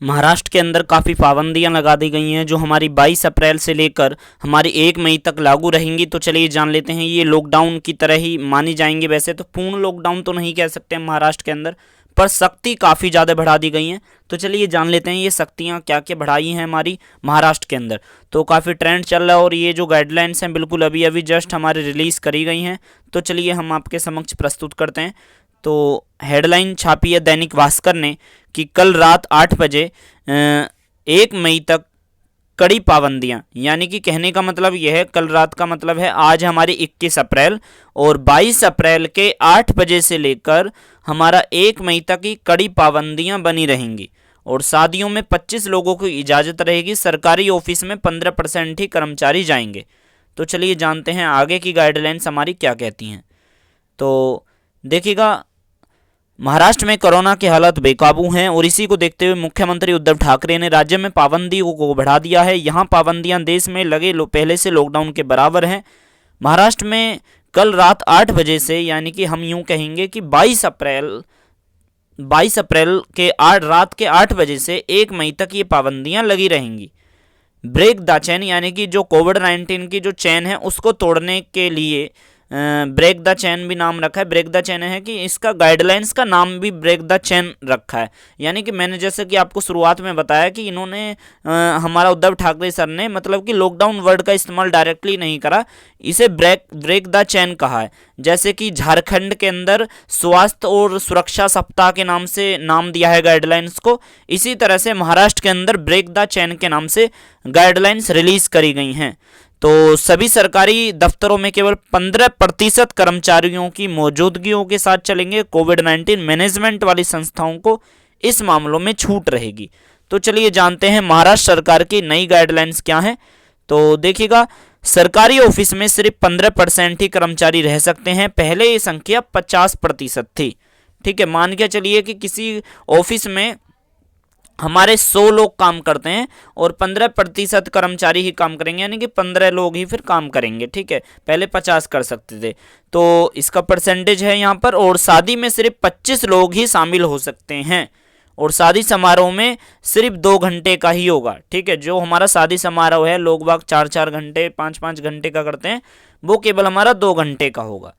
महाराष्ट्र के अंदर काफ़ी पाबंदियां लगा दी गई हैं जो हमारी 22 अप्रैल से लेकर हमारी 1 मई तक लागू रहेंगी। तो चलिए जान लेते हैं, ये लॉकडाउन की तरह ही मानी जाएंगी। वैसे तो पूर्ण लॉकडाउन तो नहीं कह सकते हम महाराष्ट्र के अंदर, पर सख्ती काफ़ी ज़्यादा बढ़ा दी गई हैं। तो चलिए जान लेते हैं ये सख्तियाँ क्या क्या बढ़ाई हैं हमारी महाराष्ट्र के अंदर। तो काफ़ी ट्रेंड चल रहा है और ये जो गाइडलाइंस हैं बिल्कुल अभी अभी जस्ट हमारे रिलीज़ करी गई हैं। तो चलिए हम आपके समक्ष प्रस्तुत करते हैं। तो हेडलाइन छापी है दैनिक भास्कर ने कि कल रात 8 बजे 1 मई तक कड़ी पाबंदियां, यानी कि कहने का मतलब यह है, कल रात का मतलब है आज हमारी 21 अप्रैल और 22 अप्रैल के 8 बजे से लेकर हमारा 1 मई तक ही कड़ी पाबंदियां बनी रहेंगी। और शादियों में 25 लोगों को इजाज़त रहेगी। सरकारी ऑफिस में 15% ही कर्मचारी जाएंगे। तो चलिए जानते हैं आगे की गाइडलाइंस हमारी क्या कहती हैं। तो देखिएगा, महाराष्ट्र में कोरोना के हालात बेकाबू हैं और इसी को देखते हुए मुख्यमंत्री उद्धव ठाकरे ने राज्य में पाबंदियों को बढ़ा दिया है। यहाँ पाबंदियां देश में लगे पहले से लॉकडाउन के बराबर हैं। महाराष्ट्र में कल रात 8 बजे से, यानी कि हम यूं कहेंगे कि 22 अप्रैल के रात के 8 बजे से 1 मई तक ये पाबंदियां लगी रहेंगी। ब्रेक द चेन, यानी कि जो कोविड-19 की जो चैन है उसको तोड़ने के लिए ब्रेक द चैन भी नाम रखा है। ब्रेक द चैन है कि इसका गाइडलाइंस का नाम भी ब्रेक द चैन रखा है। यानी कि मैंने जैसे कि आपको शुरुआत में बताया कि इन्होंने हमारा उद्धव ठाकरे सर ने मतलब कि लॉकडाउन वर्ड का इस्तेमाल डायरेक्टली नहीं करा, इसे ब्रेक द चैन कहा है। जैसे कि झारखंड के अंदर स्वास्थ्य और सुरक्षा सप्ताह के नाम से नाम दिया है गाइडलाइंस को, इसी तरह से महाराष्ट्र के अंदर ब्रेक द चैन के नाम से गाइडलाइंस रिलीज करी गई हैं। तो सभी सरकारी दफ्तरों में केवल 15% कर्मचारियों की मौजूदगियों के साथ चलेंगे। कोविड-19 मैनेजमेंट वाली संस्थाओं को इस मामलों में छूट रहेगी। तो चलिए जानते हैं महाराष्ट्र सरकार की नई गाइडलाइंस क्या है। तो देखिएगा, सरकारी ऑफिस में सिर्फ 15% ही कर्मचारी रह सकते हैं। पहले ये संख्या 50% थी। ठीक है, मान के चलिए कि किसी ऑफिस में हमारे 100 लोग काम करते हैं और 15% कर्मचारी ही काम करेंगे, यानी कि 15 लोग ही फिर काम करेंगे। ठीक है, पहले 50 कर सकते थे, तो इसका परसेंटेज है यहाँ पर। और शादी में सिर्फ 25 लोग ही शामिल हो सकते हैं और शादी समारोह में सिर्फ 2 घंटे का ही होगा। ठीक है, जो हमारा शादी समारोह है लोग बाग 4-4 घंटे 5-5 घंटे का करते हैं, वो केवल हमारा 2 घंटे का होगा।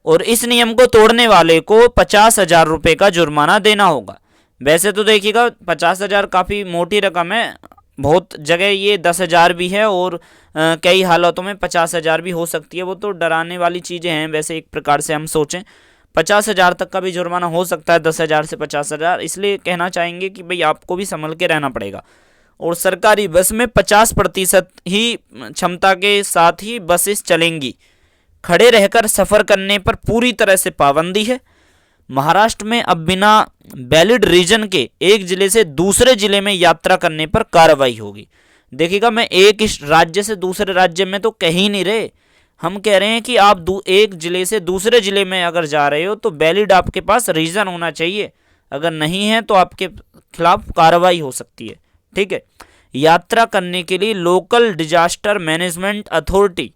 और इस नियम को तोड़ने वाले को 50,000 रुपये का जुर्माना देना होगा। वैसे तो देखिएगा 50,000 काफ़ी मोटी रकम है, बहुत जगह ये 10,000 भी है और कई हालातों में 50,000 भी हो सकती है। वो तो डराने वाली चीज़ें हैं। वैसे एक प्रकार से हम सोचें 50,000 तक का भी जुर्माना हो सकता है, 10,000 से 50,000। इसलिए कहना चाहेंगे कि भाई आपको भी संभल के रहना पड़ेगा। और सरकारी बस में 50% ही क्षमता के साथ ही बसेस चलेंगी। खड़े रहकर सफ़र करने पर पूरी तरह से पाबंदी है। महाराष्ट्र में अब बिना वैलिड रीजन के एक जिले से दूसरे जिले में यात्रा करने पर कार्रवाई होगी। देखिएगा, मैं एक इस राज्य से दूसरे राज्य में तो कह ही नहीं रहे, हम कह रहे हैं कि आप एक जिले से दूसरे जिले में अगर जा रहे हो तो वैलिड आपके पास रीजन होना चाहिए। अगर नहीं है तो आपके खिलाफ कार्रवाई हो सकती है। ठीक है, यात्रा करने के लिए लोकल डिजास्टर मैनेजमेंट अथॉरिटी,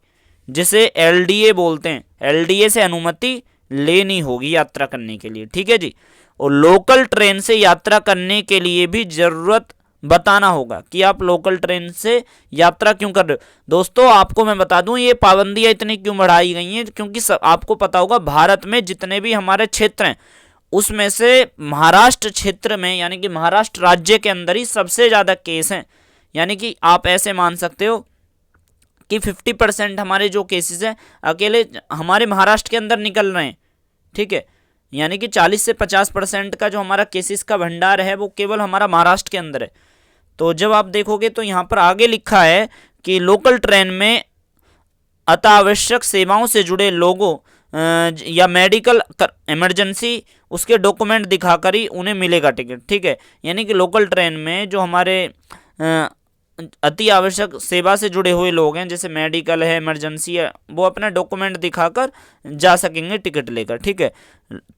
जिसे एलडीए बोलते हैं, एलडीए से अनुमति लेनी होगी यात्रा करने के लिए। ठीक है जी। और लोकल ट्रेन से यात्रा करने के लिए भी जरूरत बताना होगा कि आप लोकल ट्रेन से यात्रा क्यों कर रहे हो। दोस्तों आपको मैं बता दूं ये पाबंदियां इतनी क्यों बढ़ाई गई हैं, क्योंकि आपको पता होगा भारत में जितने भी हमारे क्षेत्र हैं उसमें से महाराष्ट्र क्षेत्र में, यानी कि महाराष्ट्र राज्य के अंदर ही सबसे ज़्यादा केस हैं। यानी कि आप ऐसे मान सकते हो कि 50% हमारे जो केसेस हैं अकेले हमारे महाराष्ट्र के अंदर निकल रहे हैं। ठीक है, यानी कि 40 से 50% का जो हमारा केसेस का भंडार है वो केवल हमारा महाराष्ट्र के अंदर है। तो जब आप देखोगे तो यहाँ पर आगे लिखा है कि लोकल ट्रेन में अत्यावश्यक सेवाओं से जुड़े लोगों या मेडिकल इमरजेंसी उसके डॉक्यूमेंट दिखाकर ही उन्हें मिलेगा टिकट। ठीक है, यानी कि लोकल ट्रेन में जो हमारे अति आवश्यक सेवा से जुड़े हुए लोग हैं, जैसे मेडिकल है, इमरजेंसी है, वो अपना डॉक्यूमेंट दिखाकर जा सकेंगे टिकट लेकर। ठीक है,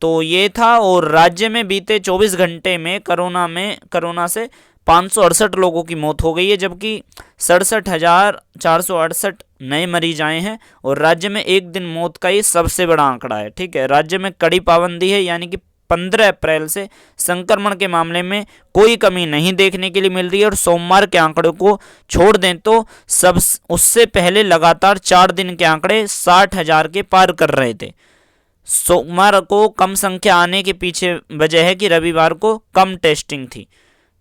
तो ये था। और राज्य में बीते 24 घंटे में कोरोना से 568 लोगों की मौत हो गई है, जबकि 67,468 नए मरीज आए हैं। और राज्य में एक दिन मौत का ये सबसे बड़ा आंकड़ा है। ठीक है, राज्य में कड़ी पाबंदी है, यानी कि 15 अप्रैल से संक्रमण के मामले में कोई कमी नहीं देखने के लिए मिल रही है। और सोमवार के आंकड़े को छोड़ दें तो सब उससे पहले लगातार 4 दिन के आंकड़े 60,000 के पार कर रहे थे। सोमवार को कम संख्या आने के पीछे वजह है कि रविवार को कम टेस्टिंग थी।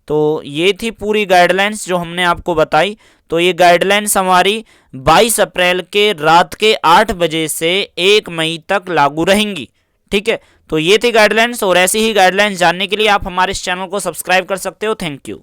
तो ये थी पूरी गाइडलाइंस जो हमने आपको बताई। तो ये गाइडलाइंस हमारी 22 अप्रैल के रात के 8 बजे से 1 मई तक लागू रहेंगी। ठीक है, तो ये थी गाइडलाइंस, और ऐसी ही गाइडलाइंस जानने के लिए आप हमारे इस चैनल को सब्सक्राइब कर सकते हो। Thank you.